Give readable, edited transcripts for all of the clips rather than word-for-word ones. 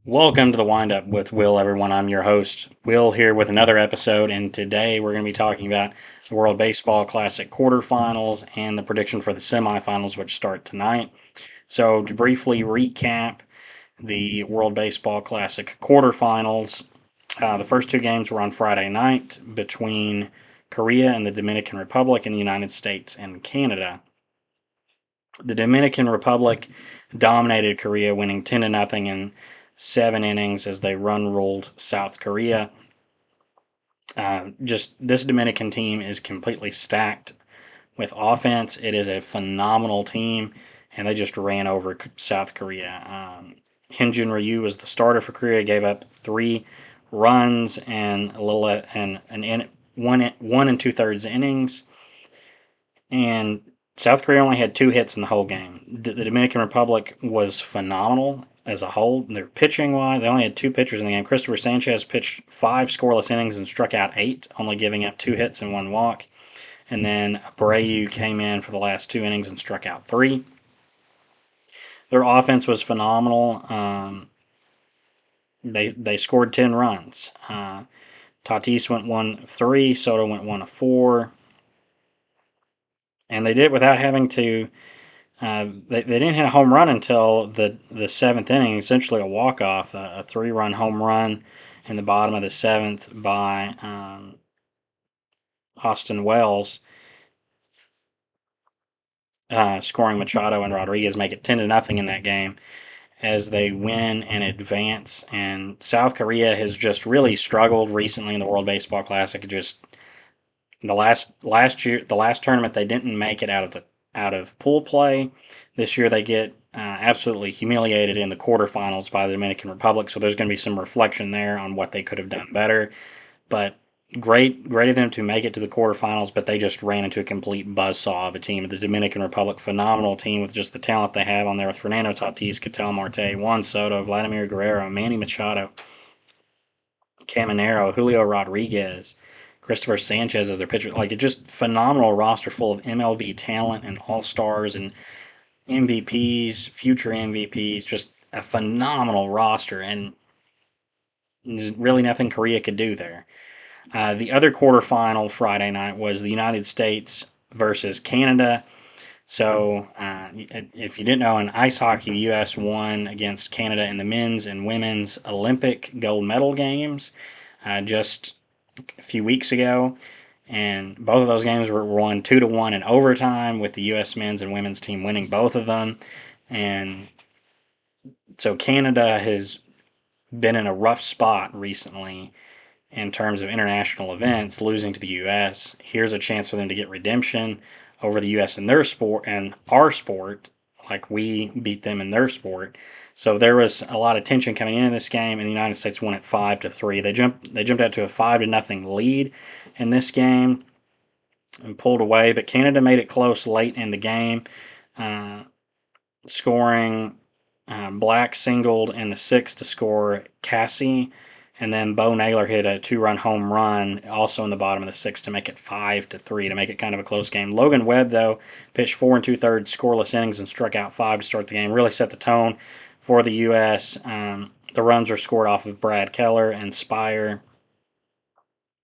Welcome to the Wind Up with Will, everyone. I'm your host, Will, here with another episode, and today we're going to be talking about the World Baseball Classic quarterfinals and the prediction for the semifinals, which start tonight. So, to briefly recap the World Baseball Classic quarterfinals, the first two games were on Friday night between Korea and the Dominican Republic, and the United States and Canada. The Dominican Republic dominated Korea, winning 10 to nothing in 7 innings as they run ruled South Korea. Just this Dominican team is completely stacked with offense. It is a phenomenal team, and they just ran over South Korea. Hyunjin Ryu was the starter for Korea. Gave up 3 runs and a little and an one and 2/3 innings, and South Korea only had 2 hits in the whole game. The Dominican Republic was phenomenal as a whole. They're pitching wise, they only had 2 pitchers in the game. Christopher Sanchez pitched 5 scoreless innings and struck out 8, only giving up 2 hits and 1 walk. And then Abreu came in for the last 2 innings and struck out 3. Their offense was phenomenal. They scored 10 runs. Tatis went 1 of 3, Soto went 1 of 4, and they did it without having to. They didn't hit a home run until the seventh inning, essentially a walk off, a 3-run home run in the bottom of the seventh by Austin Wells, scoring Machado and Rodriguez, make it 10 to nothing in that game as they win and advance. And South Korea has just really struggled recently in the World Baseball Classic. Just the last tournament, they didn't make it out of pool play. This year, they get absolutely humiliated in the quarterfinals by the Dominican Republic. So there's going to be some reflection there on what they could have done better. But great of them to make it to the quarterfinals, but they just ran into a complete buzzsaw of a team. The Dominican Republic, phenomenal team with just the talent they have on there with Fernando Tatis, Ketel Marte, Juan Soto, Vladimir Guerrero, Manny Machado, Caminero, Julio Rodriguez, Christopher Sanchez as their pitcher. Like, it's just phenomenal roster full of MLB talent and all stars and MVPs, future MVPs. Just a phenomenal roster, and there's really nothing Korea could do there. The other quarterfinal Friday night was the United States versus Canada. So, if you didn't know, in ice hockey, the U.S. won against Canada in the men's and women's Olympic gold medal games just a few weeks ago. And both of those games were won 2-1 in overtime, with the U.S. men's and women's team winning both of them. And so Canada has been in a rough spot recently in terms of international events, losing to the U.S. Here's a chance for them to get redemption over the U.S. in their sport and our sport, like we beat them in their sport. So there was a lot of tension coming into this game, and the United States won it 5-3. They jumped out to a 5-0 lead in this game and pulled away, but Canada made it close late in the game, uh, scoring. Black singled in the sixth to score Cassie, and then Bo Naylor hit a 2-run home run also in the bottom of the sixth to make it 5-3, to make it kind of a close game. Logan Webb, though, pitched 4 2/3 scoreless innings and struck out 5 to start the game. Really set the tone for the U.S. The runs were scored off of Brad Keller and Spire.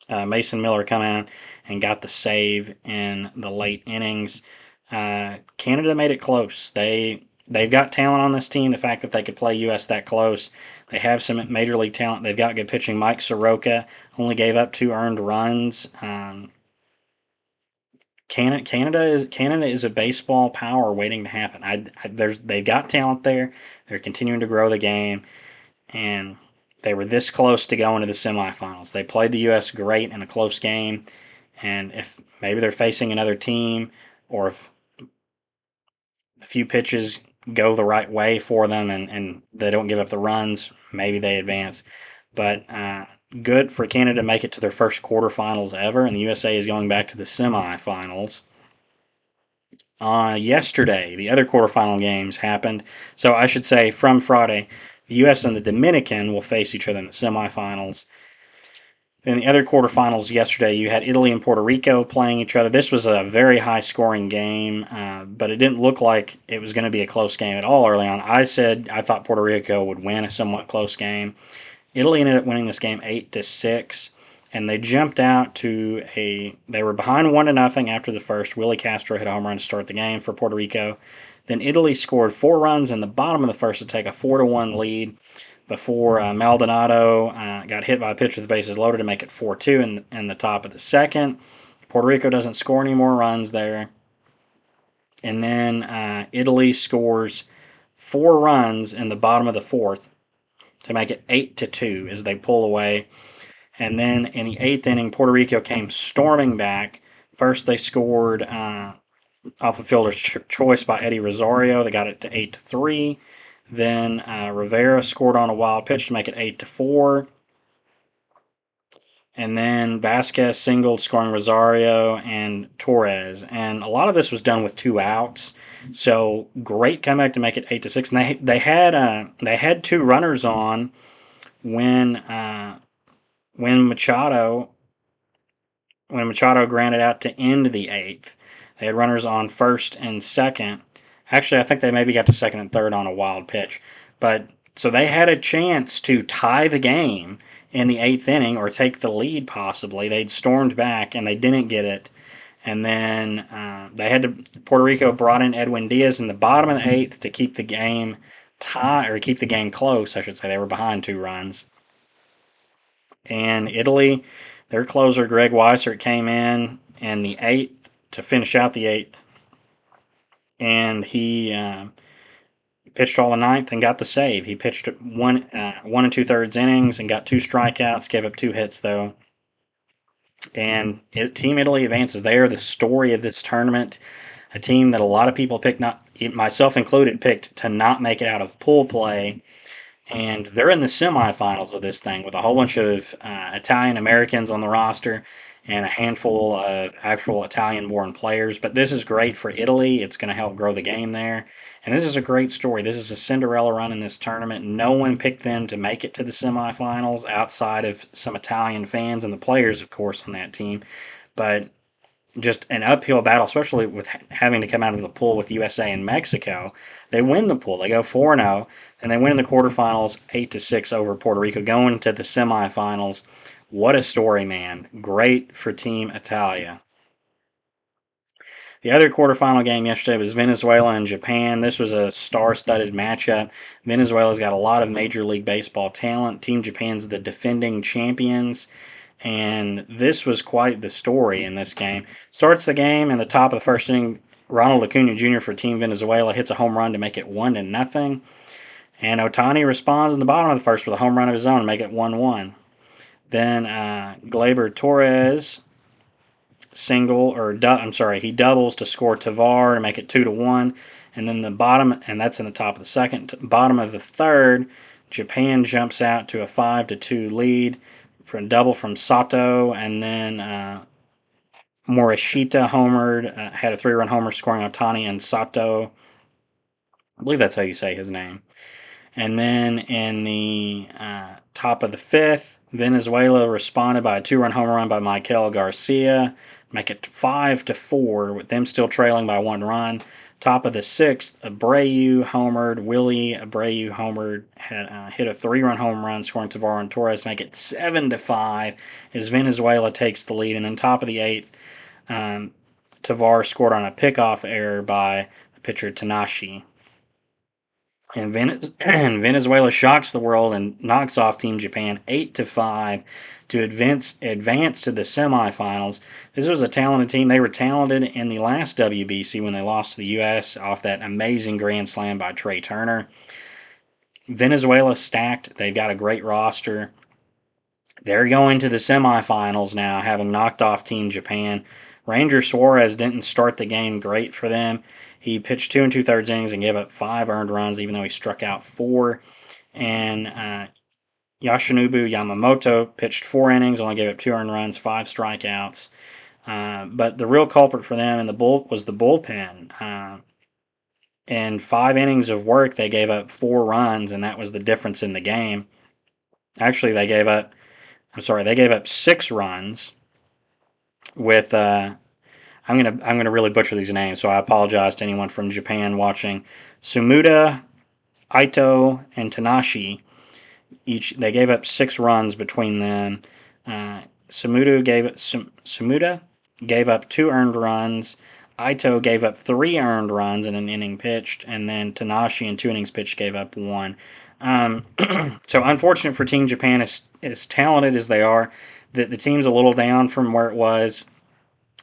Mason Miller come in and got the save in the late innings. Canada made it close. They've got talent on this team. The fact that they could play U.S. that close, they have some major league talent. They've got good pitching. Mike Soroka only gave up 2 earned runs. Canada is a baseball power waiting to happen. They've got talent there. They're continuing to grow the game, and they were this close to going to the semifinals. They played the U.S. great in a close game, and if maybe they're facing another team, or if a few pitches go the right way for them and they don't give up the runs, maybe they advance. But good for Canada to make it to their first quarterfinals ever, and the USA is going back to the semifinals. Yesterday, the other quarterfinal games happened. So I should say from Friday, the U.S. and the Dominican will face each other in the semifinals. In the other quarterfinals yesterday, you had Italy and Puerto Rico playing each other. This was a very high scoring game, but it didn't look like it was going to be a close game at all early on. I said I thought Puerto Rico would win a somewhat close game. Italy ended up winning this game 8-6, and they jumped out to a. They were behind 1-0 after the first. Willie Castro hit a home run to start the game for Puerto Rico. Then Italy scored 4 runs in the bottom of the first to take a 4-1 lead before Maldonado got hit by a pitch with the bases loaded to make it 4-2 in the top of the second. Puerto Rico doesn't score any more runs there. And then Italy scores 4 runs in the bottom of the fourth to make it 8-2 as they pull away. And then in the eighth inning, Puerto Rico came storming back. First, they scored off a fielder's choice by Eddie Rosario. They got it to 8-3. Then Rivera scored on a wild pitch to make it 8-4. And then Vasquez singled, scoring Rosario and Torres. And a lot of this was done with 2 outs. So great comeback to make it 8-6. And they had 2 runners on when Machado grounded out to end the eighth. They had runners on first and second. Actually, I think they maybe got to second and third on a wild pitch. But so they had a chance to tie the game in the eighth inning or take the lead possibly. They'd stormed back and they didn't get it. And then Puerto Rico brought in Edwin Diaz in the bottom of the eighth to keep the game keep the game close, I should say. They were behind 2 runs. And Italy, their closer, Greg Weissert, came in the eighth to finish out the eighth. And he pitched all the ninth and got the save. He pitched 1 2/3 innings and got 2 strikeouts, gave up 2 hits, though. And Team Italy advances. They are the story of this tournament. A team that a lot of people picked, not myself included, picked to not make it out of pool play. And they're in the semifinals of this thing with a whole bunch of Italian Americans on the roster and a handful of actual Italian born players. But this is great for Italy. It's going to help grow the game there. And this is a great story. This is a Cinderella run in this tournament. No one picked them to make it to the semifinals outside of some Italian fans and the players, of course, on that team. But just an uphill battle, especially with having to come out of the pool with USA and Mexico. They win the pool. They go 4-0, and they win in the quarterfinals 8-6 over Puerto Rico, going to the semifinals. What a story, man. Great for Team Italia. The other quarterfinal game yesterday was Venezuela and Japan. This was a star-studded matchup. Venezuela's got a lot of Major League Baseball talent. Team Japan's the defending champions. And this was quite the story in this game. Starts the game in the top of the first inning. Ronald Acuna Jr. for Team Venezuela hits a home run to make it 1-0. And Otani responds in the bottom of the first with a home run of his own to make it 1-1. Then Gleyber Torres he doubles to score Tavar to make it 2-1. And then and that's in the top of the second. Bottom of the third, Japan jumps out to a 5-2 lead for a double from Sato, and then Morishita homered, had a 3-run homer scoring Otani and Sato. I believe that's how you say his name. And then in the top of the fifth, Venezuela responded by a 2-run home run by Michael Garcia, make it 5-4 with them still trailing by 1 run. Top of the sixth, Abreu homered. Willie Abreu homered, hit a 3-run home run, scoring Tavar and Torres, make it 7-5 as Venezuela takes the lead. And then top of the eighth, Tavar scored on a pickoff error by the pitcher Tanashi. And Venezuela shocks the world and knocks off Team Japan 8-5 to advance to the semifinals. This was a talented team. They were talented in the last WBC when they lost to the U.S. off that amazing grand slam by Trey Turner. Venezuela stacked. They've got a great roster. They're going to the semifinals now, having knocked off Team Japan. Ranger Suarez didn't start the game great for them. He pitched 2 2/3 innings and gave up 5 earned runs, even though he struck out 4. And Yoshinobu Yamamoto pitched 4 innings, only gave up 2 earned runs, 5 strikeouts. But the real culprit for them was the bullpen. In 5 innings of work, they gave up 4 runs, and that was the difference in the game. Actually, they gave up I'm sorry, they gave up 6 runs with I'm gonna really butcher these names, so I apologize to anyone from Japan watching. Sumuda, Ito, and Tanashi each they gave up 6 runs between them. Uh, Sumuda gave up 2 earned runs. Ito gave up 3 earned runs in an inning pitched, and then Tanashi in 2 innings pitched gave up one. Um, so unfortunate for Team Japan, as talented as they are, that the team's a little down from where it was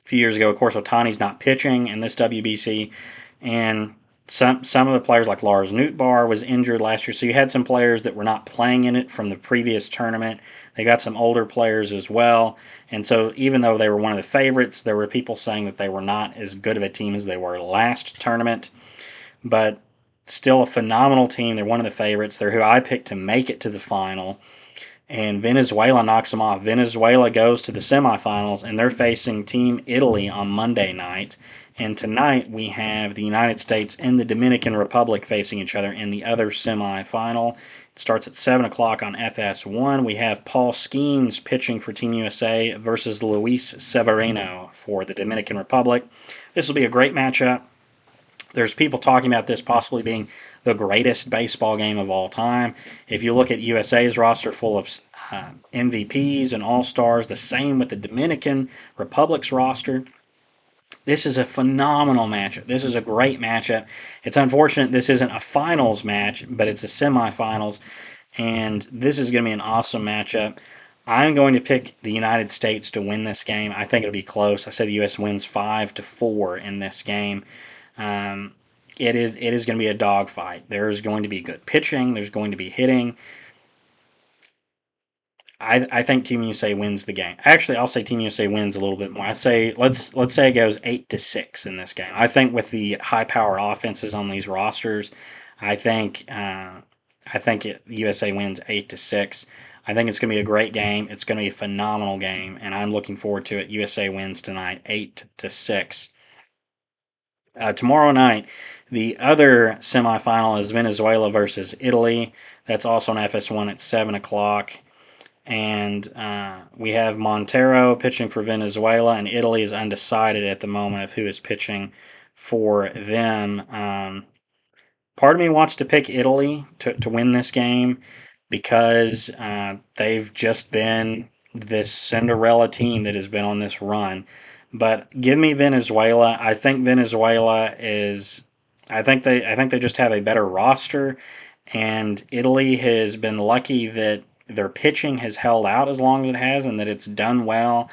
a few years ago. Of course, Otani's not pitching in this WBC, and some of the players like Lars Nootbaar was injured last year, so you had some players that were not playing in it from the previous tournament. They got some older players as well, and so even though they were one of the favorites, there were people saying that they were not as good of a team as they were last tournament. But still a phenomenal team. They're one of the favorites. They're who I picked to make it to the final, and Venezuela knocks them off. Venezuela goes to the semifinals, and they're facing Team Italy on Monday night. And tonight we have the United States and the Dominican Republic facing each other in the other semifinal. It starts at 7 o'clock on FS1. We have Paul Skeens pitching for Team USA versus Luis Severino for the Dominican Republic. This will be a great matchup. There's people talking about this possibly being the greatest baseball game of all time. If you look at USA's roster full of MVPs and All Stars, the same with the Dominican Republic's roster. This is a phenomenal matchup. This is a great matchup. It's unfortunate this isn't a finals match, but it's a semifinals, and this is going to be an awesome matchup. I'm going to pick the United States to win this game. I think it'll be close. I said the U.S. wins 5-4 in this game. Um, it is going to be a dogfight. There's going to be good pitching. There's going to be hitting. I think Team USA wins the game. Actually, I'll say Team USA wins a little bit more. I say let's say it goes 8-6 in this game. I think with the high power offenses on these rosters, I think USA wins 8-6. I think it's going to be a great game. It's going to be a phenomenal game, and I'm looking forward to it. USA wins tonight, 8-6. Tomorrow night, the other semifinal is Venezuela versus Italy. That's also on FS1 at 7 o'clock. And we have Montero pitching for Venezuela, and Italy is undecided at the moment of who is pitching for them. Part of me wants to pick Italy to win this game because they've just been this Cinderella team that has been on this run. But give me Venezuela. I think Venezuela is. I think they just have a better roster, and Italy has been lucky that their pitching has held out as long as it has, and that it's done well.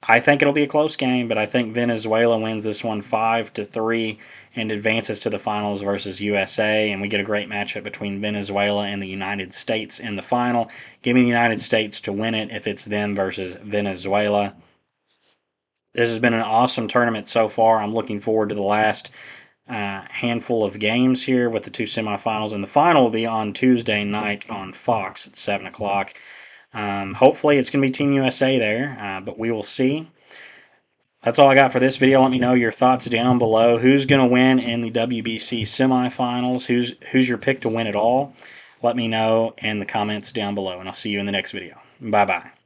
I think it'll be a close game, but I think Venezuela wins this one 5-3 and advances to the finals versus USA, and we get a great matchup between Venezuela and the United States in the final. Give me the United States to win it if it's them versus Venezuela. This has been an awesome tournament so far. I'm looking forward to the last handful of games here with the two semifinals, and the final will be on Tuesday night on Fox at 7 o'clock. Hopefully, it's going to be Team USA there, but we will see. That's all I got for this video. Let me know your thoughts down below. Who's going to win in the WBC semifinals? Who's your pick to win it all? Let me know in the comments down below, and I'll see you in the next video. Bye-bye.